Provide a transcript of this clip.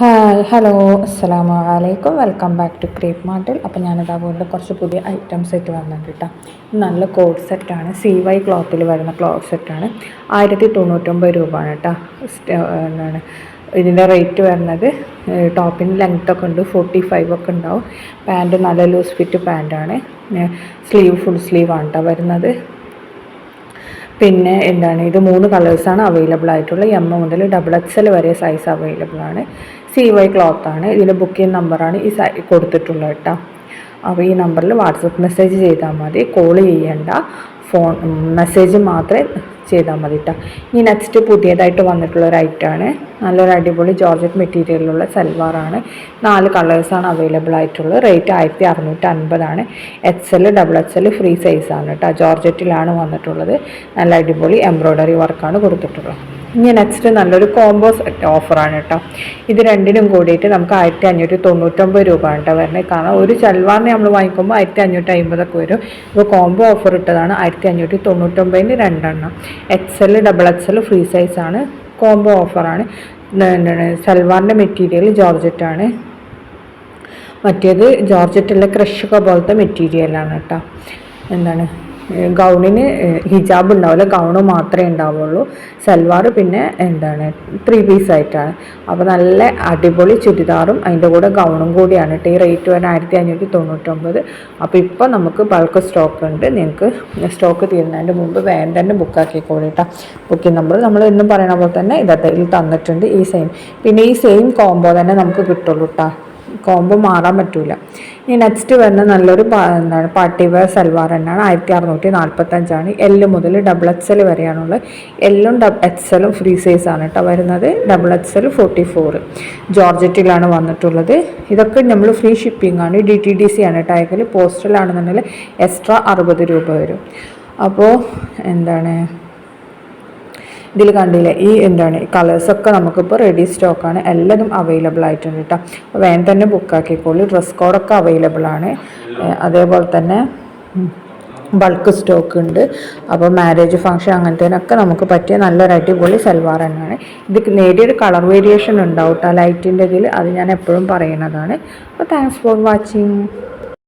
Hi hello അസ്സലാമു അലൈക്കും welcome back to crepe മാർട്ടിൽ. അപ്പോൾ ഞാനിതാ വീണ്ടും കുറച്ച് പുതിയ ഐറ്റംസ് ആയിട്ട് വന്നിട്ടുണ്ട് കേട്ടോ. നല്ല കോഡ് സെറ്റാണ്, CY ക്ലോത്തിൽ വരുന്ന ക്ലോത്ത് സെറ്റാണ്. 1099 രൂപയാണ് കേട്ടോ. എന്താണ് ഇതിൻ്റെ റേറ്റ് വരുന്നത്. ടോപ്പിന് ലെങ്ത്തൊക്കെ ഉണ്ട്, 45 ഒക്കെ ഉണ്ടാവും. പാൻറ്റ് നല്ല ലൂസ് ഫിറ്റ് പാൻറ്റാണ്. ഫുൾ സ്ലീവാണ് കേട്ടോ വരുന്നത്. പിന്നെ എന്താണ് ഇത് 3 കളേഴ്സാണ് അവൈലബിൾ ആയിട്ടുള്ളത്. M മുതൽ XXL വരെ സൈസ് അവൈലബിൾ ആണ്. CY ക്ലോത്താണ്. ഇതിൻ്റെ ബുക്കിംഗ് നമ്പറാണ് ഈ കൊടുത്തിട്ടുള്ളത് കേട്ടോ. അപ്പോൾ ഈ നമ്പറിൽ വാട്സപ്പ് മെസ്സേജ് ചെയ്താൽ മതി, കോൾ ചെയ്യേണ്ട, ഫോൺ മെസ്സേജ് മാത്രമേ ചെയ്താൽ മതി കേട്ടോ. ഇനി നെക്സ്റ്റ് പുതിയതായിട്ട് വന്നിട്ടുള്ള ഒരു ഐറ്റമാണ്. നല്ലൊരു അടിപൊളി ജോർജറ്റ് മെറ്റീരിയലിലുള്ള സൽവാറാണ്. 4 കളേഴ്സാണ് അവൈലബിൾ ആയിട്ടുള്ളത്. റേറ്റ് 1650 XL XXL ഫ്രീ സൈസാണ് കേട്ടോ. ജോർജറ്റിലാണ് വന്നിട്ടുള്ളത്. നല്ല അടിപൊളി എംബ്രോയ്ഡറി വർക്കാണ് കൊടുത്തിട്ടുള്ളത്. ഇനി നെക്സ്റ്റ് നല്ലൊരു കോംബോ സെറ്റ് ഓഫറാണ് കേട്ടോ. ഇത് രണ്ടിനും കൂടിയിട്ട് നമുക്ക് 1599 രൂപ കേട്ടോ വരുന്നത്. കാരണം ഒരു സൽവാറിന് നമ്മൾ വാങ്ങിക്കുമ്പോൾ 1550 വരും. ഇപ്പോൾ കോംബോ ഓഫർ ഇട്ടതാണ് 1599 രണ്ടെണ്ണം. XL XXL ഫ്രീ സൈസാണ്. കോംബോ ഓഫറാണ്. സൽവാറിൻ്റെ മെറ്റീരിയൽ ജോർജറ്റാണ്. മറ്റേത് ജോർജറ്റുള്ള ക്രഷൊക്കെ പോലത്തെ മെറ്റീരിയലാണ് കേട്ടോ. എന്താണ് ഗൗണിന് ഹിജാബ് ഉണ്ടാവില്ല, ഗൗണ് മാത്രമേ ഉണ്ടാവുള്ളൂ. സൽവാർ പിന്നെ എന്താണ് 3 പീസായിട്ടാണ്. അപ്പോൾ നല്ല അടിപൊളി ചുരിദാറും അതിൻ്റെ കൂടെ ഗൗണും കൂടിയാണ് കേട്ടോ. ഈ റേറ്റ് വരെ 1599. അപ്പോൾ ഇപ്പോൾ നമുക്ക് ബൾക്ക് സ്റ്റോക്ക് ഉണ്ട്. നിങ്ങൾക്ക് സ്റ്റോക്ക് തീരുന്നതിൻ്റെ മുമ്പ് വേഗം തന്നെ ബുക്കാക്കിക്കോളൂ കേട്ടോ. ബുക്കിംഗ് നമ്പർ നമ്മൾ എന്നും പറയണ പോലെ തന്നെ ഇതിൽ തന്നിട്ടുണ്ട്. ഈ സെയിം പിന്നെ ഈ സെയിം കോംബോ തന്നെ നമുക്ക് കിട്ടുള്ളൂ കേട്ടോ. കോംബോ മാറാൻ പറ്റില്ല. ഇനി നെക്സ്റ്റ് വരുന്ന നല്ലൊരു എന്താണ് പാർട്ടി വെയർ സൽവാർ തന്നെയാണ്. 1645 L മുതൽ XXL വരെയാണുള്ളത്. L-ഉം XL-ഉം ഫ്രീ സൈസാണ് കേട്ടോ വരുന്നത്. XXL 44 ജോർജറ്റിലാണ് വന്നിട്ടുള്ളത്. ഇതൊക്കെ നമ്മൾ ഫ്രീ ഷിപ്പിംഗ് ആണ്. DTDC ആണ് കേട്ടോ. അയക്കൽ പോസ്റ്റലാണെന്നുണ്ടെങ്കിൽ എക്സ്ട്രാ 60 രൂപ വരും. അപ്പോൾ എന്താണ് ഇതിൽ കണ്ടില്ലേ ഈ എന്താണ് കളേഴ്സൊക്കെ നമുക്കിപ്പോൾ റെഡി സ്റ്റോക്കാണ്. എല്ലാതും അവൈലബിൾ ആയിട്ടുണ്ട് കേട്ടോ. അപ്പോൾ വേഗം തന്നെ ബുക്കാക്കിക്കോളൂ. ഡ്രസ് കോഡൊക്കെ അവൈലബിൾ ആണ്. അതേപോലെ തന്നെ ബൾക്ക് സ്റ്റോക്ക് ഉണ്ട്. അപ്പോൾ മാരേജ് ഫംഗ്ഷൻ അങ്ങനത്തേനൊക്കെ നമുക്ക് പറ്റിയ നല്ലൊരു അടിപൊളി സൽവാർ തന്നെയാണ്. ഇത് നേടിയൊരു കളർ വേരിയേഷൻ ഉണ്ടാവും കേട്ടോ ലൈറ്റിൻ്റെ ഇതിൽ. അത് ഞാൻ എപ്പോഴും പറയുന്നതാണ്. അപ്പോൾ താങ്ക്സ് ഫോർ വാച്ചിങ്.